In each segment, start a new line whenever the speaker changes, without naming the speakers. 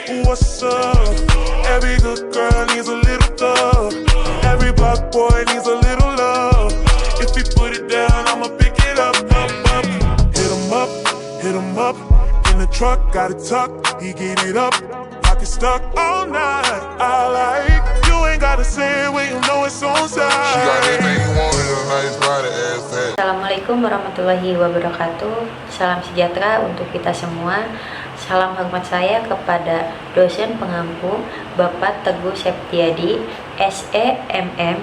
What's up? Every good girl needs a little thug. Every black boy needs a little love. If he put it down, I'ma pick it up, up, up. Hit him up. In the truck, got it tucked. He get it up. Pocket stuck all night. I like you ain't gotta say it when you know it's on side. She got everything you want in a nice body ass fat.
Assalamualaikum warahmatullahi wabarakatuh. Salam sejahtera untuk kita semua. Salam hormat saya kepada dosen pengampu Bapak Teguh Septiadi, SEMM,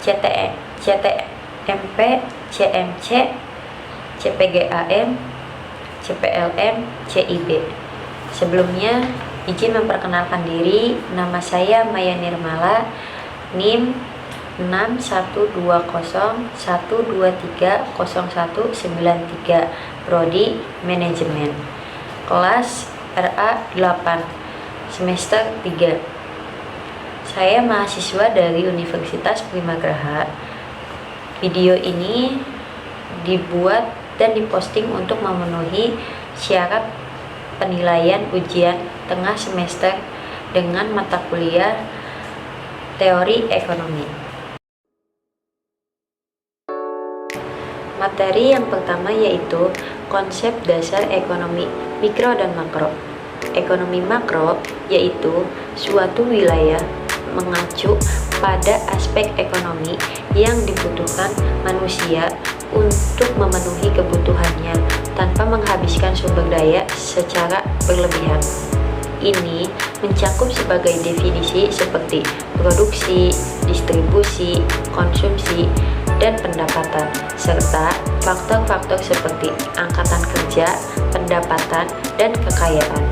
CTMP, CMC, CPGAM, CPLM, CIB. Sebelumnya izin memperkenalkan diri. Nama saya Maya Nirmala, NIM 612012300193, Prodi Manajemen, kelas RA 8, semester 3. Saya mahasiswa dari Universitas Primagraha. Video ini dibuat dan diposting untuk memenuhi syarat penilaian ujian tengah semester dengan mata kuliah teori ekonomi. Materi yang pertama yaitu konsep dasar ekonomi mikro dan makro. Ekonomi makro yaitu suatu wilayah mengacu pada aspek ekonomi yang dibutuhkan manusia untuk memenuhi kebutuhannya tanpa menghabiskan sumber daya secara berlebihan. Ini mencakup sebagai definisi seperti produksi, distribusi, konsumsi, dan pendapatan, serta faktor-faktor seperti angkatan kerja, pendapatan, dan kekayaan.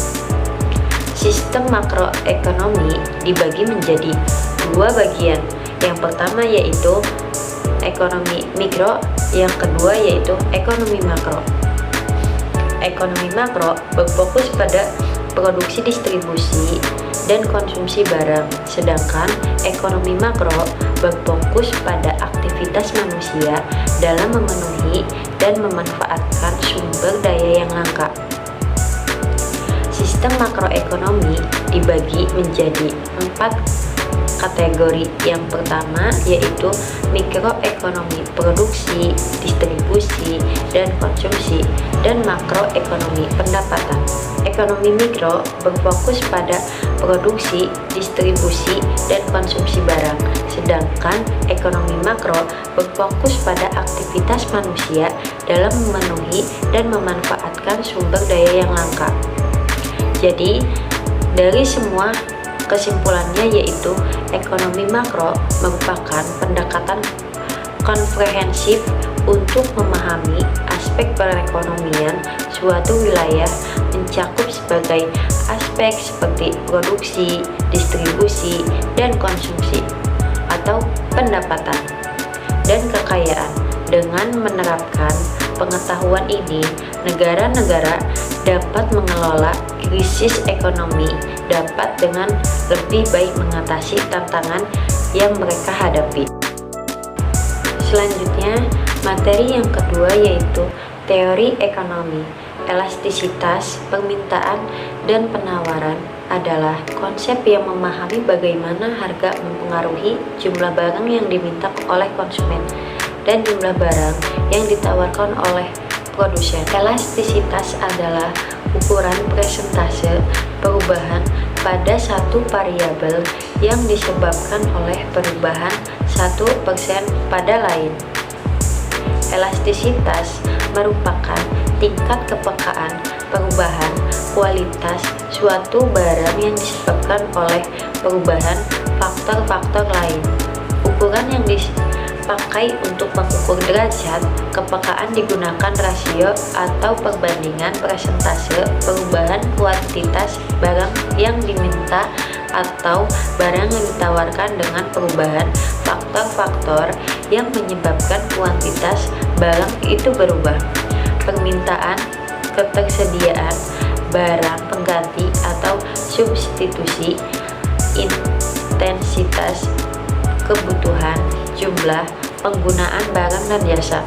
Sistem makroekonomi dibagi menjadi dua bagian. Yang pertama yaitu ekonomi mikro, yang kedua yaitu ekonomi makro. Ekonomi makro berfokus pada produksi, distribusi, dan konsumsi barang, sedangkan ekonomi makro berfokus pada aktivitas manusia dalam memenuhi dan memanfaatkan sumber daya yang langka. Sistem makroekonomi dibagi menjadi 4 kategori. Yang pertama yaitu mikroekonomi produksi, distribusi, dan konsumsi, dan makroekonomi pendapatan. Ekonomi mikro berfokus pada produksi, distribusi, dan konsumsi barang, sedangkan ekonomi makro berfokus pada aktivitas manusia dalam memenuhi dan memanfaatkan sumber daya yang langka. Jadi, dari semua kesimpulannya yaitu ekonomi makro merupakan pendekatan komprehensif untuk memahami aspek perekonomian suatu wilayah, mencakup sebagai aspek seperti produksi, distribusi, dan konsumsi atau pendapatan dan kekayaan. Dengan menerapkan pengetahuan ini, negara-negara dapat mengelola krisis ekonomi, dapat dengan lebih baik mengatasi tantangan yang mereka hadapi. Selanjutnya, materi yang kedua yaitu teori ekonomi. Elastisitas permintaan dan penawaran adalah konsep yang memahami bagaimana harga mempengaruhi jumlah barang yang diminta oleh konsumen dan jumlah barang yang ditawarkan oleh produsen. Elastisitas adalah ukuran persentase perubahan pada satu variabel yang disebabkan oleh perubahan 1% pada lain. Elastisitas merupakan tingkat kepekaan perubahan kualitas suatu barang yang disebabkan oleh perubahan faktor-faktor lain. Ukuran yang dipakai untuk mengukur derajat kepekaan digunakan rasio atau perbandingan persentase perubahan kuantitas barang yang diminta atau barang yang ditawarkan dengan perubahan faktor-faktor yang menyebabkan kuantitas barang itu berubah. Permintaan, ketersediaan, barang pengganti atau substitusi, intensitas, kebutuhan, jumlah, penggunaan barang dan jasa,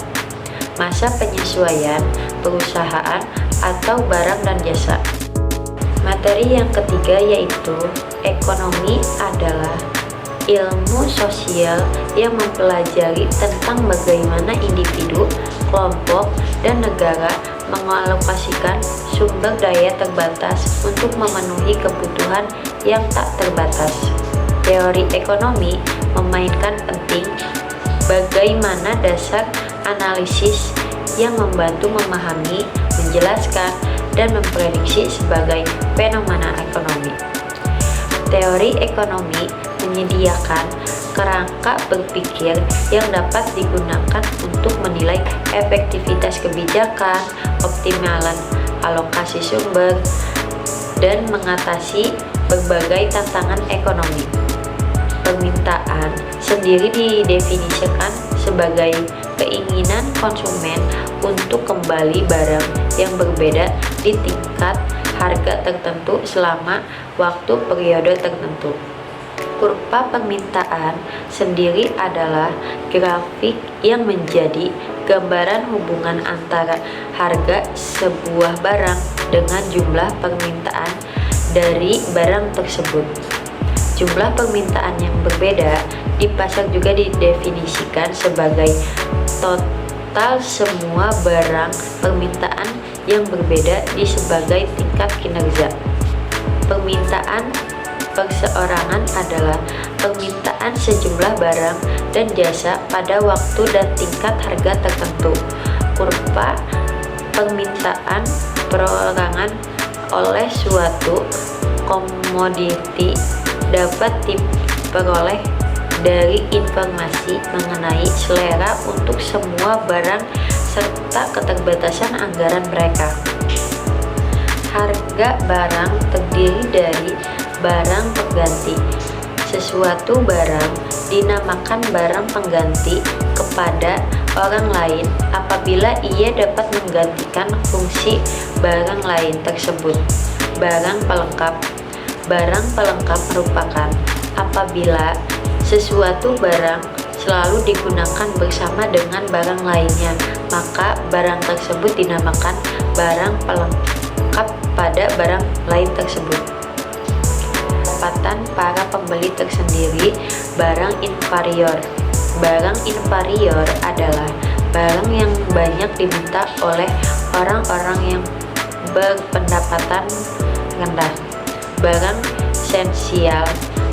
masa penyesuaian, perusahaan atau barang dan jasa. Materi yang ketiga yaitu ekonomi adalah ilmu sosial yang mempelajari tentang bagaimana individu, kelompok, dan negara mengalokasikan sumber daya terbatas untuk memenuhi kebutuhan yang tak terbatas. Teori ekonomi memainkan penting bagaimana dasar analisis yang membantu memahami, menjelaskan, dan memprediksi sebagai fenomena ekonomi. Teori ekonomi menyediakan kerangka berpikir yang dapat digunakan untuk menilai efektivitas kebijakan, optimalan alokasi sumber, dan mengatasi berbagai tantangan ekonomi. Permintaan sendiri didefinisikan sebagai keinginan konsumen untuk kembali barang yang berbeda di tingkat harga tertentu selama waktu periode tertentu. Kurva permintaan sendiri adalah grafik yang menjadi gambaran hubungan antara harga sebuah barang dengan jumlah permintaan dari barang tersebut. Jumlah permintaan yang berbeda di pasar juga didefinisikan sebagai total semua barang permintaan yang berbeda di sebagai tingkat kinerja. Permintaan perseorangan adalah permintaan sejumlah barang dan jasa pada waktu dan tingkat harga tertentu. Kurva permintaan perorangan oleh suatu komoditi dapat diperoleh dari informasi mengenai selera untuk semua barang serta keterbatasan anggaran mereka. Harga barang terdiri dari barang pengganti. Sesuatu barang dinamakan barang pengganti kepada orang lain apabila ia dapat menggantikan fungsi barang lain tersebut. Barang pelengkap. Barang pelengkap merupakan apabila sesuatu barang selalu digunakan bersama dengan barang lainnya, maka barang tersebut dinamakan barang pelengkap pada barang lain tersebut. Pendapatan para pembeli tersendiri. Barang inferior. Barang inferior adalah barang yang banyak diminta oleh orang-orang yang berpendapatan rendah. Barang esensial.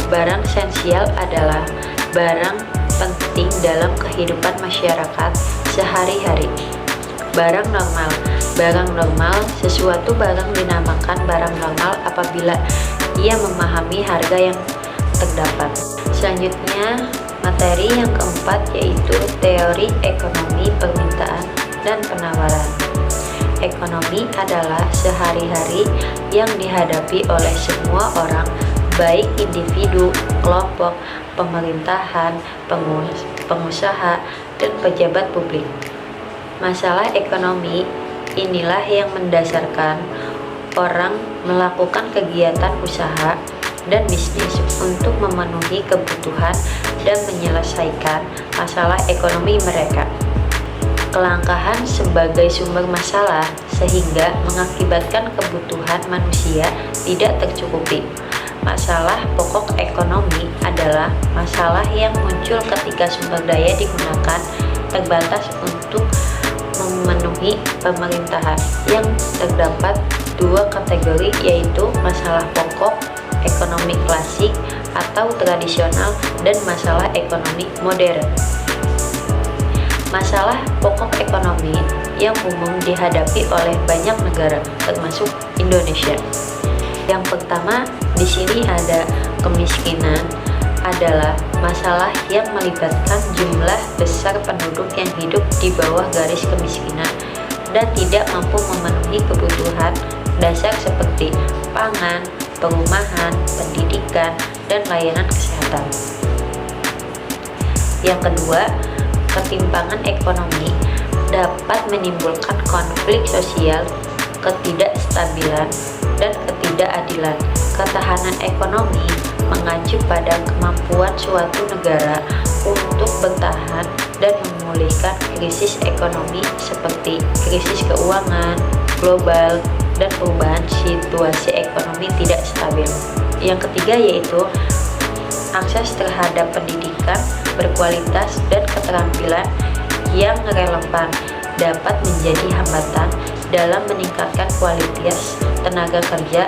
Barang esensial adalah barang penting dalam kehidupan masyarakat sehari-hari. Barang normal. Barang normal, sesuatu barang dinamakan barang normal apabila ia memahami harga yang terdapat. Selanjutnya, materi yang keempat yaitu teori ekonomi permintaan dan penawaran. Ekonomi adalah sehari-hari yang dihadapi oleh semua orang, baik individu, kelompok, pemerintahan, pengusaha, dan pejabat publik. Masalah ekonomi inilah yang mendasarkan orang melakukan kegiatan usaha dan bisnis untuk memenuhi kebutuhan dan menyelesaikan masalah ekonomi mereka. Kelangkaan sebagai sumber masalah sehingga mengakibatkan kebutuhan manusia tidak tercukupi. Masalah pokok ekonomi adalah masalah yang muncul ketika sumber daya digunakan terbatas untuk memenuhi pemerintahan. Yang terdapat dua kategori, yaitu masalah pokok ekonomi klasik atau tradisional dan masalah ekonomi modern. Masalah pokok ekonomi yang umum dihadapi oleh banyak negara, termasuk Indonesia. Yang pertama di sini ada kemiskinan, adalah masalah yang melibatkan jumlah besar penduduk yang hidup di bawah garis kemiskinan dan tidak mampu memenuhi kebutuhan dasar seperti pangan, perumahan, pendidikan, dan layanan kesehatan. Yang kedua, ketimpangan ekonomi dapat menimbulkan konflik sosial, ketidakstabilan, dan ketidakadilan. Ketahanan ekonomi mengacu pada kemampuan suatu negara untuk bertahan dan memulihkan krisis ekonomi seperti krisis keuangan global, dan perubahan situasi ekonomi tidak stabil. Yang ketiga yaitu akses terhadap pendidikan berkualitas dan keterampilan yang relevan dapat menjadi hambatan dalam meningkatkan kualitas tenaga kerja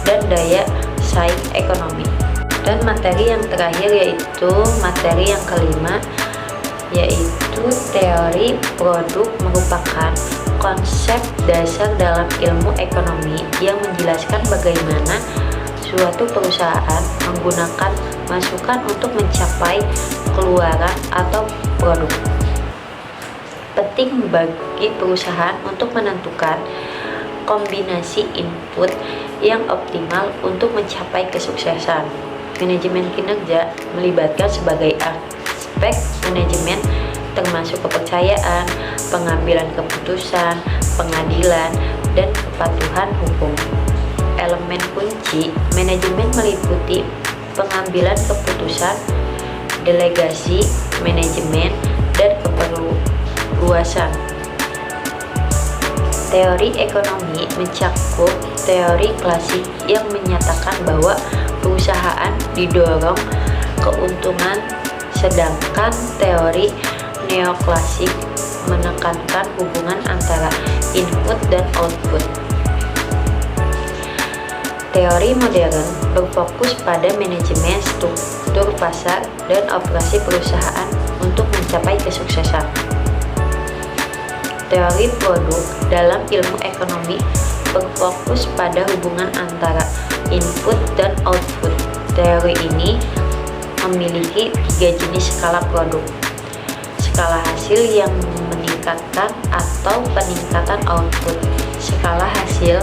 dan daya saing ekonomi. Dan materi yang terakhir yaitu materi yang kelima, yaitu teori produk merupakan konsep dasar dalam ilmu ekonomi yang menjelaskan bagaimana suatu perusahaan menggunakan masukan untuk mencapai keluaran atau produk. Penting bagi perusahaan untuk menentukan kombinasi input yang optimal untuk mencapai kesuksesan. Manajemen kinerja melibatkan sebagai aspek manajemen termasuk kepercayaan, pengambilan keputusan, pengadilan, dan kepatuhan hukum. Elemen kunci manajemen meliputi pengambilan keputusan, delegasi manajemen, dan keperluasan. Teori ekonomi mencakup teori klasik yang menyatakan bahwa perusahaan didorong keuntungan, sedangkan teori neoklasik menekankan hubungan antara input dan output. Teori modern berfokus pada manajemen struktur pasar dan operasi perusahaan untuk mencapai kesuksesan. Teori produk dalam ilmu ekonomi berfokus pada hubungan antara input dan output. Teori ini memiliki 3 jenis skala produk. Skala hasil yang meningkatkan atau peningkatan output, skala hasil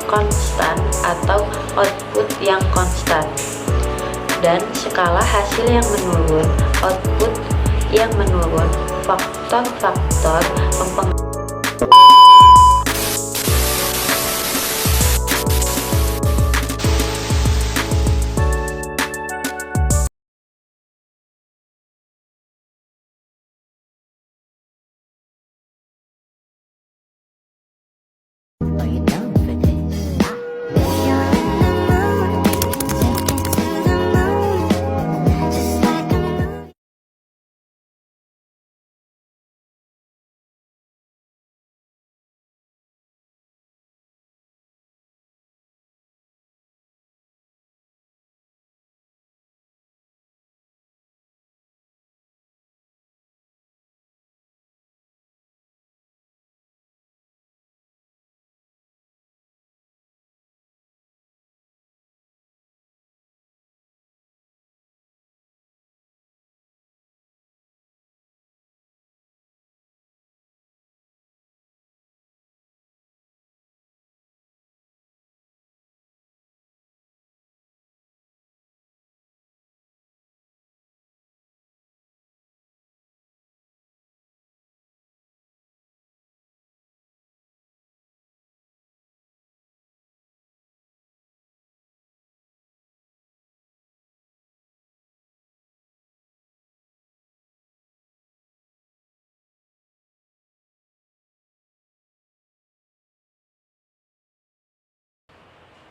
konstan atau output yang konstan, dan skala hasil yang menurun, output yang menurun. Faktor-faktor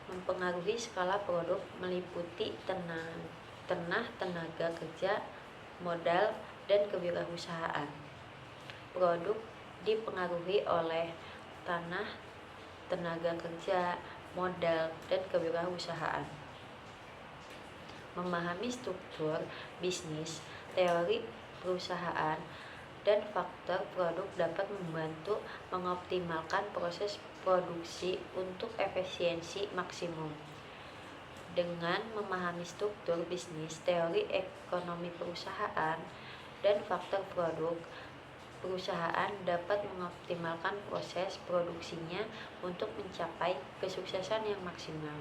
mempengaruhi skala produk meliputi tenaga kerja, modal, dan kewirausahaan. Produk dipengaruhi oleh tenaga kerja, modal, dan kewirausahaan. Memahami struktur bisnis, teori perusahaan, dan faktor produk dapat membantu mengoptimalkan proses produksi untuk efisiensi maksimum. Dengan memahami struktur bisnis, teori ekonomi perusahaan, dan faktor produk, perusahaan dapat mengoptimalkan proses produksinya untuk mencapai kesuksesan yang maksimal.